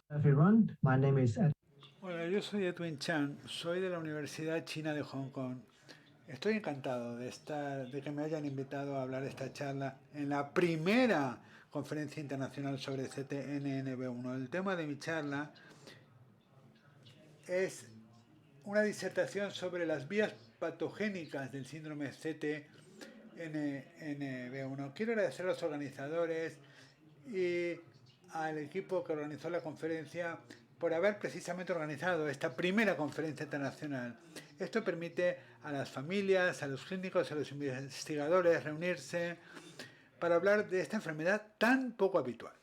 Everyone, my name is Ed. Hola, yo soy Edwin Chan, soy de la Universidad China de Hong Kong. Estoy encantado de que me hayan invitado a hablar esta charla en la primera conferencia internacional sobre CTNNB1. El tema de mi charla es una disertación sobre las vías patogénicas del síndrome CTNNB1. Quiero agradecer a los organizadores y al equipo que organizó la conferencia por haber precisamente organizado esta primera conferencia internacional. Esto permite a las familias, a los clínicos, a los investigadores reunirse para hablar de esta enfermedad tan poco habitual.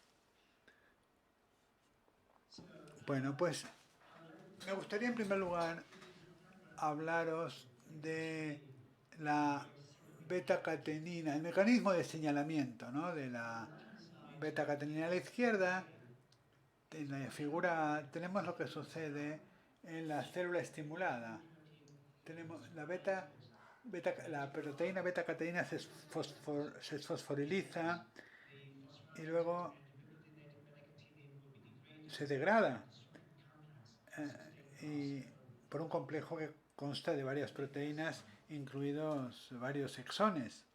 Bueno, pues me gustaría en primer lugar hablaros de la beta-catenina, el mecanismo de señalamiento, ¿no?, de la beta-catenina. A la izquierda, en la figura, tenemos lo que sucede en la célula estimulada. Tenemos la proteína beta-catenina se fosforiliza y luego se degrada y por un complejo que consta de varias proteínas, incluidos varios exones.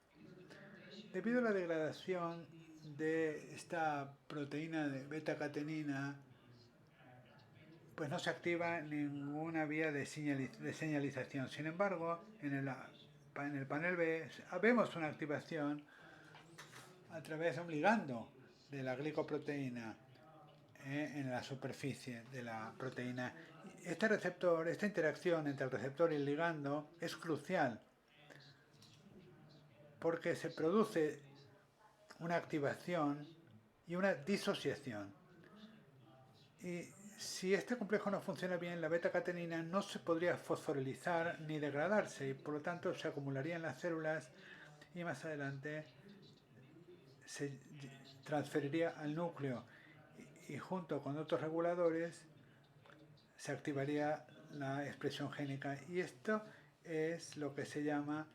Debido a la degradación de esta proteína de beta-catenina, pues no se activa ninguna vía de señalización. Sin embargo, en el panel B vemos una activación a través de un ligando de la glicoproteína en la superficie de la proteína. Este receptor, esta interacción entre el receptor y el ligando es crucial porque se produce una activación y una disociación. Y si este complejo no funciona bien, la beta-catenina no se podría fosforilizar ni degradarse y por lo tanto se acumularía en las células y más adelante se transferiría al núcleo y junto con otros reguladores se activaría la expresión génica, y esto es lo que se llama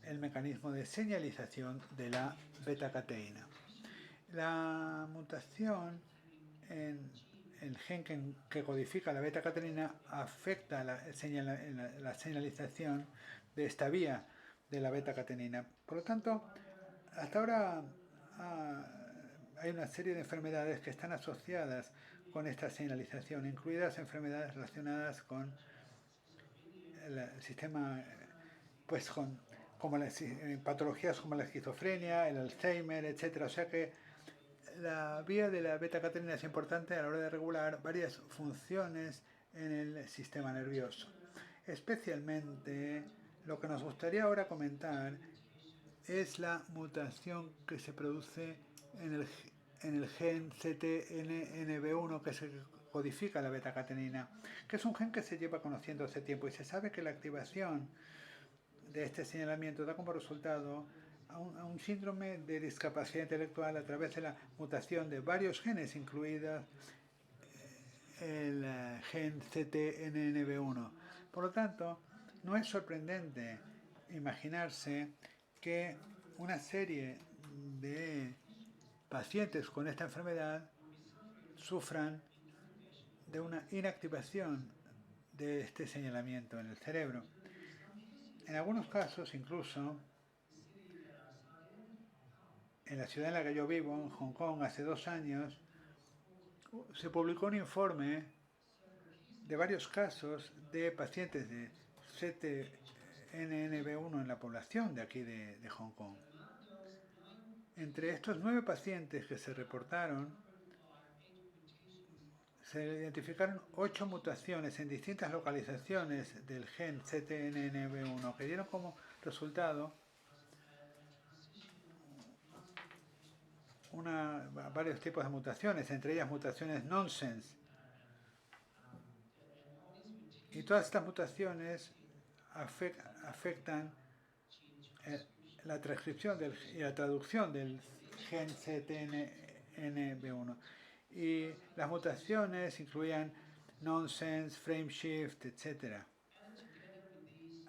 el mecanismo de señalización de la beta-cateína. La mutación en el gen que codifica la beta-catenina afecta la señalización de esta vía de la beta-catenina. Por lo tanto, hasta ahora hay una serie de enfermedades que están asociadas con esta señalización, incluidas enfermedades relacionadas con el sistema, pues como patologías como la esquizofrenia, el Alzheimer, etcétera. O sea que la vía de la beta-catenina es importante a la hora de regular varias funciones en el sistema nervioso. Especialmente lo que nos gustaría ahora comentar es la mutación que se produce en el gen CTNNB1 que se codifica la beta-catenina, que es un gen que se lleva conociendo hace tiempo y se sabe que la activación de este señalamiento da como resultado a un síndrome de discapacidad intelectual a través de la mutación de varios genes, incluidas el gen CTNNB1. Por lo tanto, no es sorprendente imaginarse que una serie de pacientes con esta enfermedad sufran de una inactivación de este señalamiento en el cerebro. En algunos casos, incluso, en la ciudad en la que yo vivo, en Hong Kong, hace 2 años, se publicó un informe de varios casos de pacientes de CTNNB1 en la población de aquí de Hong Kong. Entre estos 9 pacientes que se reportaron, se identificaron 8 mutaciones en distintas localizaciones del gen CTNNB1 que dieron como resultado varios tipos de mutaciones, entre ellas mutaciones nonsense. Y todas estas mutaciones afectan la transcripción y la traducción del gen CTNNB1. Y las mutaciones incluían nonsense, frameshift, etc.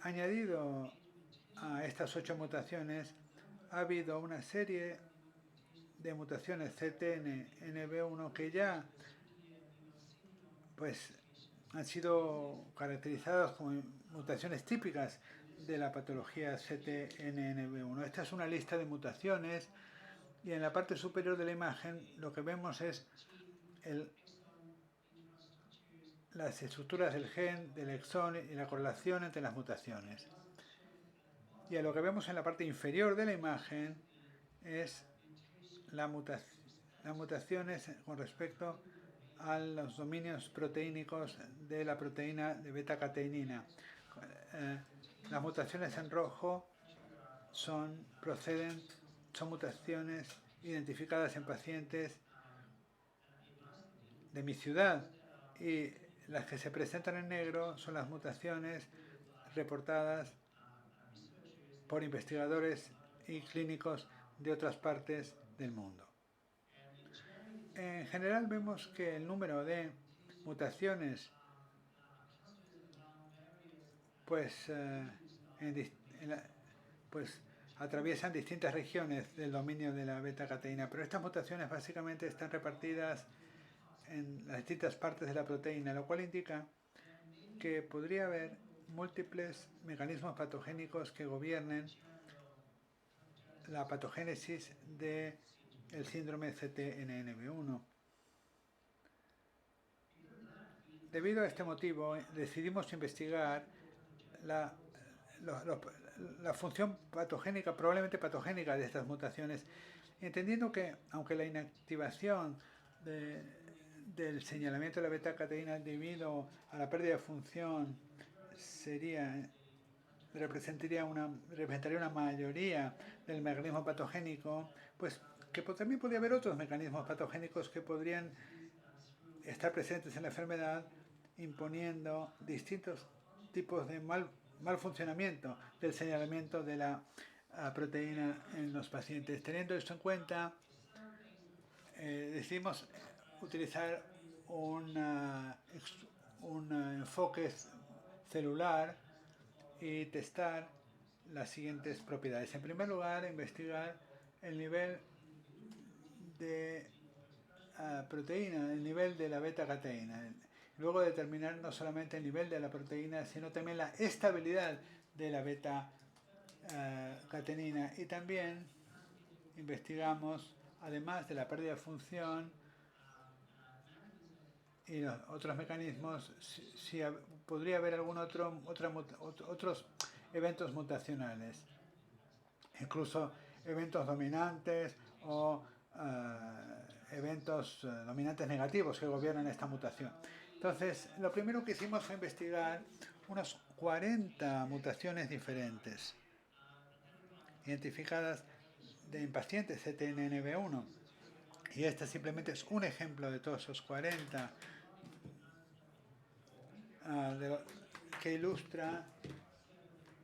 Añadido a estas 8 mutaciones, ha habido una serie de mutaciones CTNNB1 que ya pues han sido caracterizados como mutaciones típicas de la patología CTNNB1. Esta es una lista de mutaciones y en la parte superior de la imagen lo que vemos es las estructuras del gen, del exón y la correlación entre las mutaciones. Y a lo que vemos en la parte inferior de la imagen es las mutaciones con respecto a los dominios proteínicos de la proteína de beta-cateínina. Las mutaciones en rojo son mutaciones identificadas en pacientes de mi ciudad, y las que se presentan en negro son las mutaciones reportadas por investigadores y clínicos de otras partes del mundo. En general vemos que el número de mutaciones pues atraviesan distintas regiones del dominio de la beta-cateína, pero estas mutaciones básicamente están repartidas en las distintas partes de la proteína, lo cual indica que podría haber múltiples mecanismos patogénicos que gobiernen la patogénesis del síndrome CTNNB1. Debido a este motivo, decidimos investigar la función patogénica, probablemente patogénica, de estas mutaciones, entendiendo que, aunque la inactivación del señalamiento de la beta-cateína debido a la pérdida de función representaría una mayoría del mecanismo patogénico, pues que también podría haber otros mecanismos patogénicos que podrían estar presentes en la enfermedad, imponiendo distintos tipos de mal funcionamiento del señalamiento de la proteína en los pacientes. Teniendo esto en cuenta, decidimos utilizar un enfoque celular y testar las siguientes propiedades. En primer lugar, investigar el nivel de proteína, el nivel de la beta-cateína. Luego determinar no solamente el nivel de la proteína, sino también la estabilidad de la beta-cateína. Y también investigamos, además de la pérdida de función y los otros mecanismos, si podría haber otros eventos mutacionales, incluso eventos dominantes o eventos dominantes negativos que gobiernan esta mutación. Entonces, lo primero que hicimos fue investigar unas 40 mutaciones diferentes identificadas en pacientes CTNNB1. Y este simplemente es un ejemplo de todos esos 40 que ilustra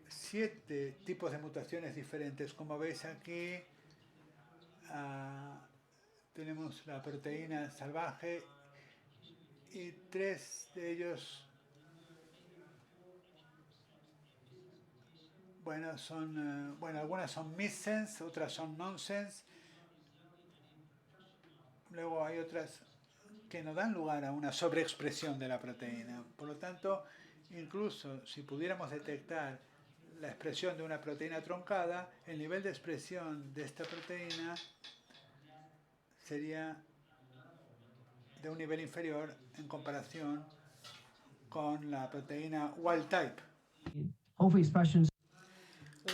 7 tipos de mutaciones diferentes. Como veis aquí, tenemos la proteína salvaje y 3 de ellos, algunas son missense, otras son nonsense. Luego hay otras que no dan lugar a una sobreexpresión de la proteína. Por lo tanto, incluso si pudiéramos detectar la expresión de una proteína truncada, el nivel de expresión de esta proteína sería de un nivel inferior en comparación con la proteína wild type.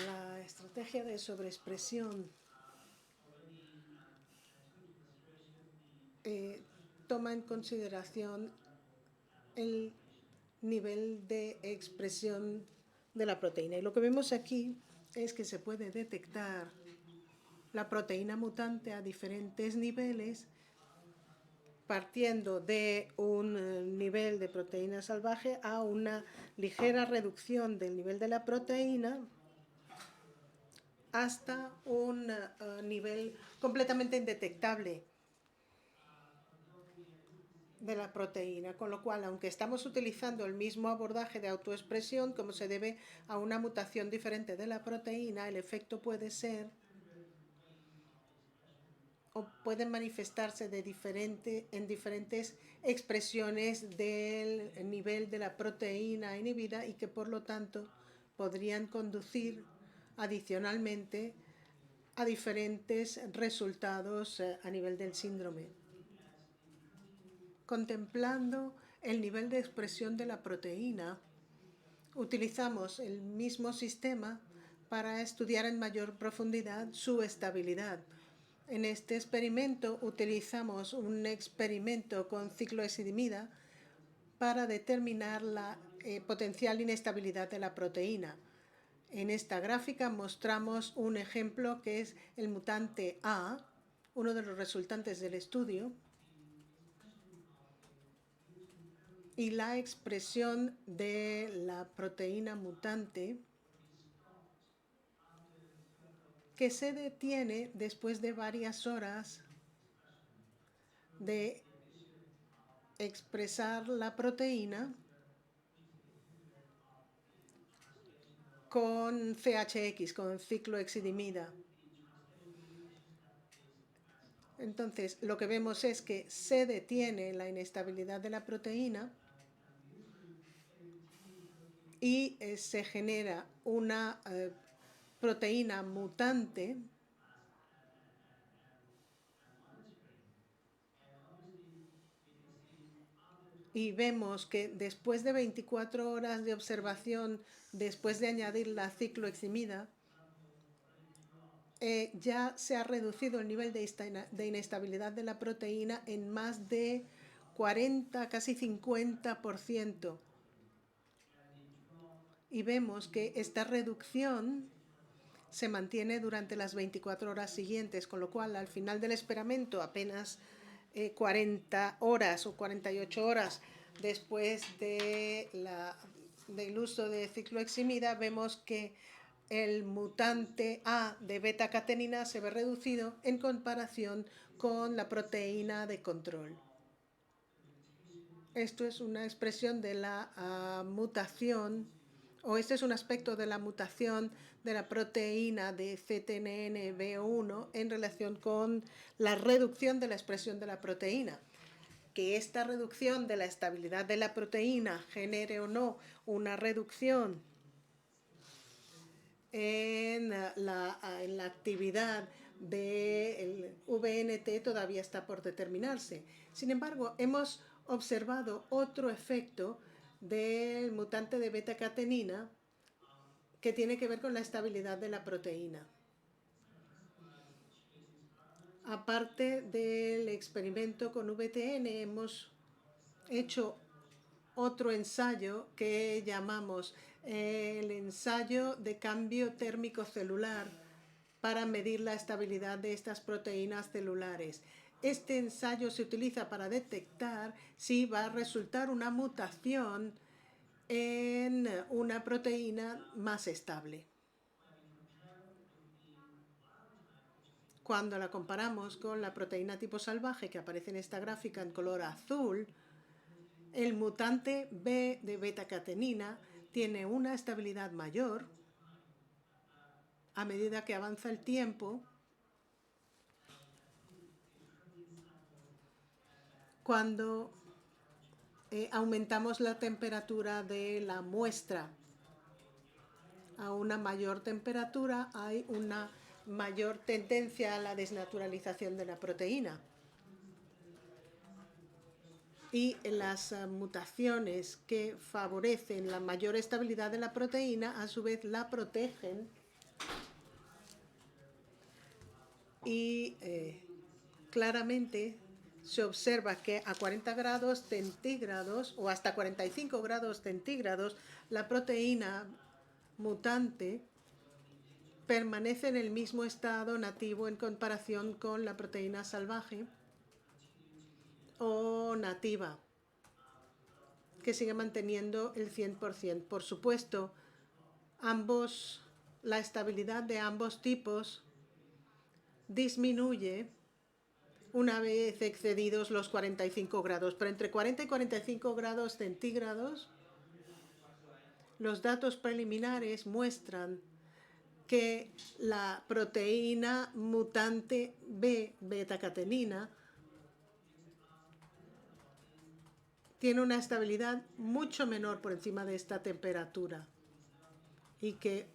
La estrategia de sobreexpresión toma en consideración el nivel de expresión de la proteína. Y lo que vemos aquí es que se puede detectar la proteína mutante a diferentes niveles, partiendo de un nivel de proteína salvaje a una ligera reducción del nivel de la proteína hasta un nivel completamente indetectable de la proteína, con lo cual, aunque estamos utilizando el mismo abordaje de autoexpresión, como se debe a una mutación diferente de la proteína, el efecto puede ser o pueden manifestarse en diferentes expresiones del nivel de la proteína inhibida y que por lo tanto podrían conducir adicionalmente a diferentes resultados a nivel del síndrome. Contemplando el nivel de expresión de la proteína, utilizamos el mismo sistema para estudiar en mayor profundidad su estabilidad. En este experimento utilizamos un experimento con ciclohexidimida para determinar la potencial inestabilidad de la proteína. En esta gráfica mostramos un ejemplo que es el mutante A, uno de los resultantes del estudio, y la expresión de la proteína mutante que se detiene después de varias horas de expresar la proteína con CHX, con ciclohexidimida. Entonces, lo que vemos es que se detiene la inestabilidad de la proteína y se genera una proteína mutante y vemos que después de 24 horas de observación, después de añadir la cicloheximida, ya se ha reducido el nivel de inestabilidad de la proteína en más de 40, casi 50%. Y vemos que esta reducción se mantiene durante las 24 horas siguientes, con lo cual al final del experimento, apenas 40 horas o 48 horas después del uso de cicloheximida, vemos que el mutante A de beta-catenina se ve reducido en comparación con la proteína de control. Esto es una expresión de la mutación, o este es un aspecto de la mutación de la proteína de CTNNB1 en relación con la reducción de la expresión de la proteína. Que esta reducción de la estabilidad de la proteína genere o no una reducción en la actividad del VNT todavía está por determinarse. Sin embargo, hemos observado otro efecto del mutante de beta-catenina que tiene que ver con la estabilidad de la proteína. Aparte del experimento con VTN, hemos hecho otro ensayo que llamamos el ensayo de cambio térmico celular para medir la estabilidad de estas proteínas celulares. Este ensayo se utiliza para detectar si va a resultar una mutación en una proteína más estable. Cuando la comparamos con la proteína tipo salvaje que aparece en esta gráfica en color azul, el mutante B de beta-catenina tiene una estabilidad mayor a medida que avanza el tiempo. Cuando aumentamos la temperatura de la muestra a una mayor temperatura, hay una mayor tendencia a la desnaturalización de la proteína. Y las mutaciones que favorecen la mayor estabilidad de la proteína, a su vez la protegen y claramente se observa que a 40 grados centígrados o hasta 45 grados centígrados la proteína mutante permanece en el mismo estado nativo en comparación con la proteína salvaje o nativa, que sigue manteniendo el 100%. Por supuesto, la estabilidad de ambos tipos disminuye una vez excedidos los 45 grados, pero entre 40 y 45 grados centígrados, los datos preliminares muestran que la proteína mutante B, beta-catenina, tiene una estabilidad mucho menor por encima de esta temperatura y que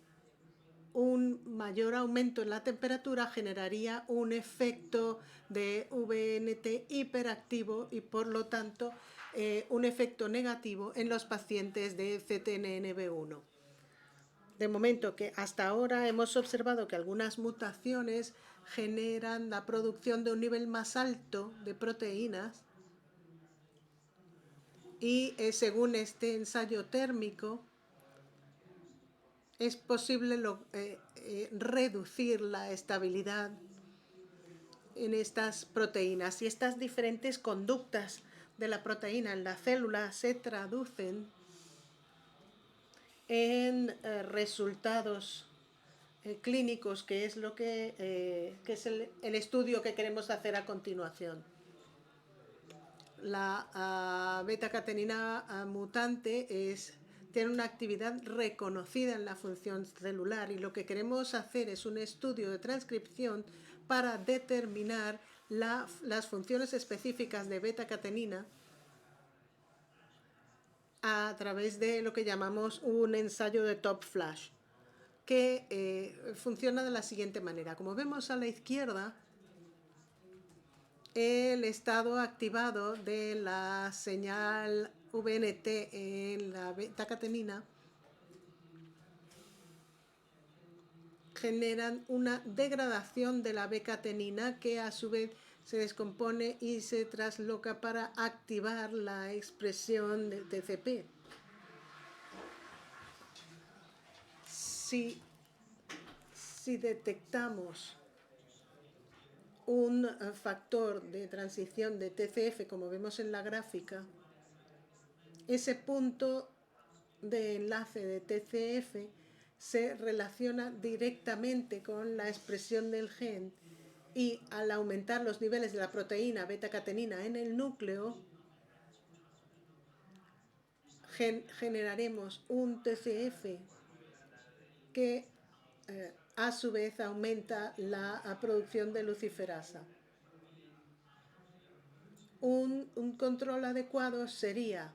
un mayor aumento en la temperatura generaría un efecto de VNT hiperactivo y por lo tanto un efecto negativo en los pacientes de CTNNB1. De momento que hasta ahora hemos observado que algunas mutaciones generan la producción de un nivel más alto de proteínas y según este ensayo térmico es posible reducir la estabilidad en estas proteínas y estas diferentes conductas de la proteína en la célula se traducen en resultados clínicos, que es lo que es el estudio que queremos hacer a continuación. La beta-catenina mutante tiene una actividad reconocida en la función celular y lo que queremos hacer es un estudio de transcripción para determinar las funciones específicas de beta-catenina a través de lo que llamamos un ensayo de top flash, que funciona de la siguiente manera. Como vemos a la izquierda, el estado activado de la señal VNT en la beta-catenina generan una degradación de la beta-catenina que a su vez se descompone y se trasloca para activar la expresión del TCP. Si detectamos un factor de transición de TCF, como vemos en la gráfica, ese punto de enlace de TCF se relaciona directamente con la expresión del gen y al aumentar los niveles de la proteína beta-catenina en el núcleo, generaremos un TCF que a su vez aumenta la producción de luciferasa. Un control adecuado sería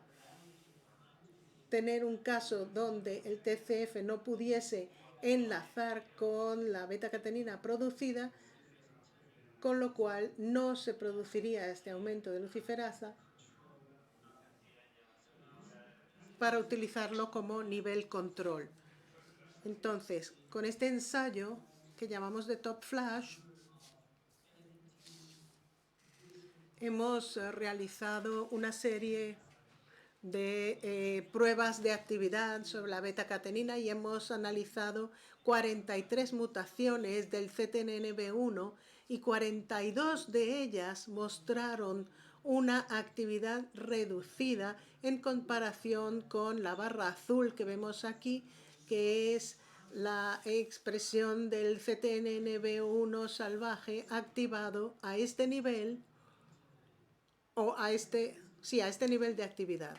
tener un caso donde el TCF no pudiese enlazar con la beta-catenina producida, con lo cual no se produciría este aumento de luciferasa para utilizarlo como nivel control. Entonces, con este ensayo que llamamos de top flash, hemos realizado una serie de pruebas de actividad sobre la beta-catenina y hemos analizado 43 mutaciones del CTNNB1 y 42 de ellas mostraron una actividad reducida en comparación con la barra azul que vemos aquí, que es la expresión del CTNNB1 salvaje activado a este nivel o a este nivel de actividad.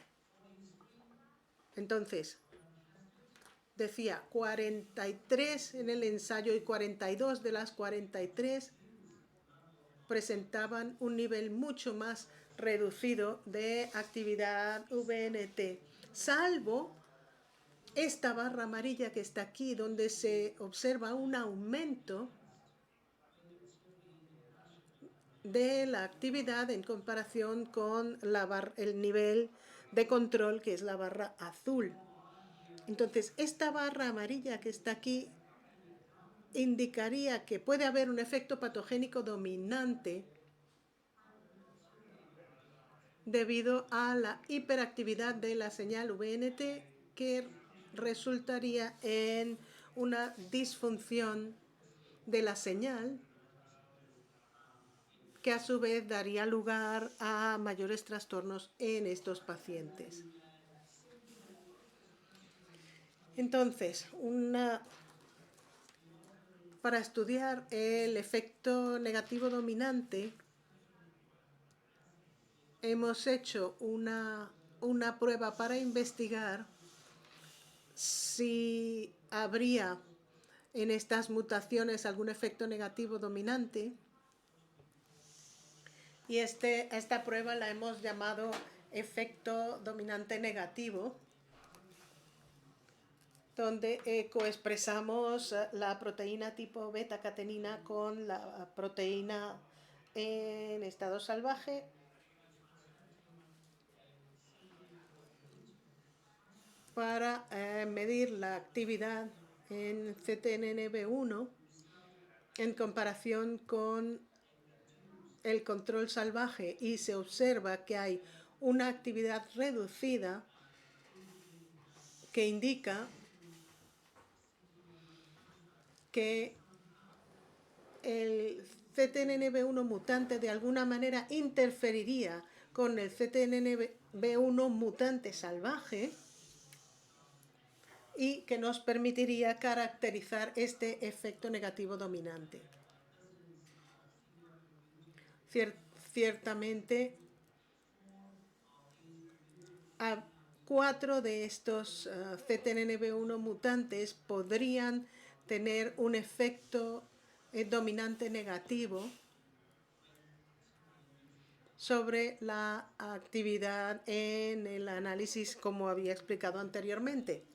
Entonces, decía 43 en el ensayo y 42 de las 43 presentaban un nivel mucho más reducido de actividad VNT, salvo esta barra amarilla que está aquí, donde se observa un aumento de la actividad en comparación con el nivel de control, que es la barra azul. Entonces, esta barra amarilla que está aquí indicaría que puede haber un efecto patogénico dominante debido a la hiperactividad de la señal VNT, que resultaría en una disfunción de la señal que a su vez daría lugar a mayores trastornos en estos pacientes. Entonces, para estudiar el efecto negativo dominante, hemos hecho una prueba para investigar si habría en estas mutaciones algún efecto negativo dominante. Y esta prueba la hemos llamado efecto dominante negativo, donde coexpresamos la proteína tipo beta-catenina con la proteína en estado salvaje para medir la actividad en CTNNB1 en comparación con el control salvaje, y se observa que hay una actividad reducida que indica que el CTNNB1 mutante de alguna manera interferiría con el CTNNB1 mutante salvaje y que nos permitiría caracterizar este efecto negativo dominante. Ciertamente, a 4 de estos CTNNB1 mutantes podrían tener un efecto dominante negativo sobre la actividad en el análisis, como había explicado anteriormente.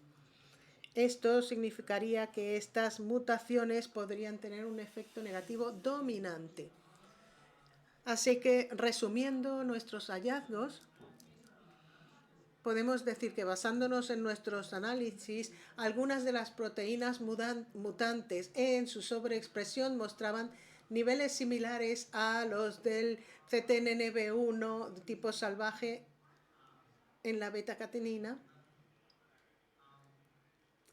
Esto significaría que estas mutaciones podrían tener un efecto negativo dominante. Así que, resumiendo nuestros hallazgos, podemos decir que, basándonos en nuestros análisis, algunas de las proteínas mutantes en su sobreexpresión mostraban niveles similares a los del CTNNB1 de tipo salvaje en la beta-catenina,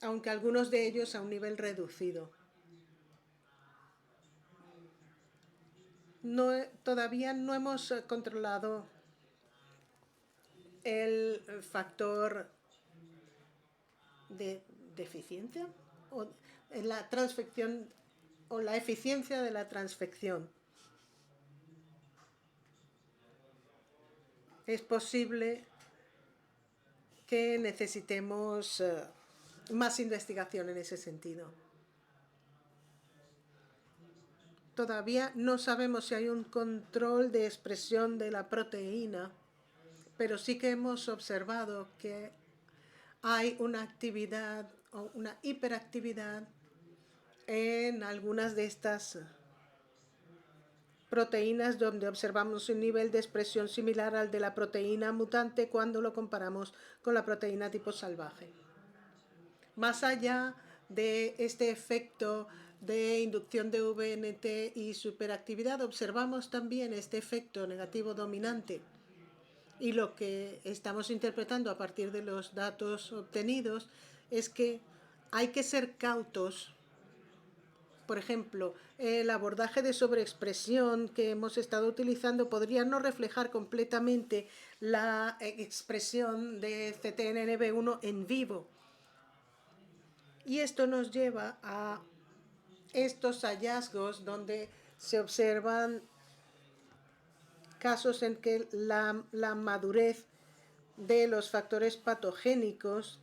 aunque algunos de ellos a un nivel reducido. Todavía no hemos controlado el factor de eficiencia o la transfección o la eficiencia de la transfección. Es posible que necesitemos más investigación en ese sentido. Todavía no sabemos si hay un control de expresión de la proteína, pero sí que hemos observado que hay una actividad o una hiperactividad en algunas de estas proteínas, donde observamos un nivel de expresión similar al de la proteína mutante cuando lo comparamos con la proteína tipo salvaje. Más allá de este efecto de inducción de VNT y superactividad, observamos también este efecto negativo dominante. Y lo que estamos interpretando a partir de los datos obtenidos es que hay que ser cautos. Por ejemplo, el abordaje de sobreexpresión que hemos estado utilizando podría no reflejar completamente la expresión de CTNNB1 en vivo. Y esto nos lleva a estos hallazgos donde se observan casos en que la madurez de los factores patogénicos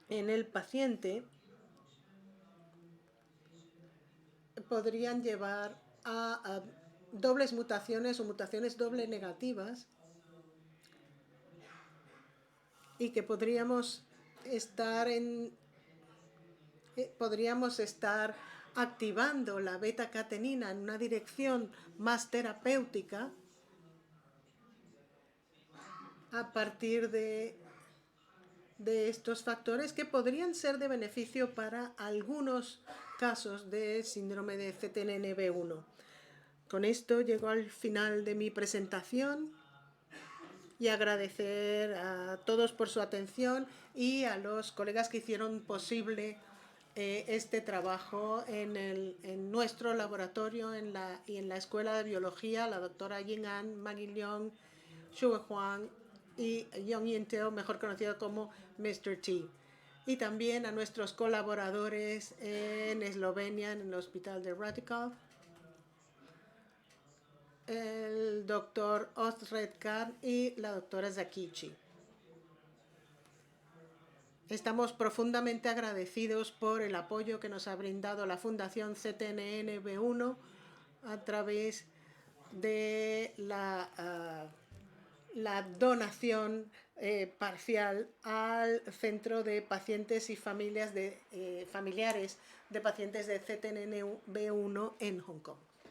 en el paciente podrían llevar a dobles mutaciones o mutaciones doble negativas, y que podríamos estar activando la beta-catenina en una dirección más terapéutica a partir de estos factores que podrían ser de beneficio para algunos casos de síndrome de CTNNB1. Con esto llego al final de mi presentación y agradecer a todos por su atención y a los colegas que hicieron posible este trabajo en nuestro laboratorio y en la Escuela de Biología, la doctora Ying-An, Maggie Leong, Xue Huang y Yong Yin Teo, mejor conocido como Mr. T. Y también a nuestros colaboradores en Eslovenia, en el Hospital de Radikal, el doctor Ozred Khan y la doctora Zakichi. Estamos profundamente agradecidos por el apoyo que nos ha brindado la Fundación CTNN-B1 a través de la donación parcial al Centro de Pacientes y Familiares de pacientes de CTNN-B1 en Hong Kong.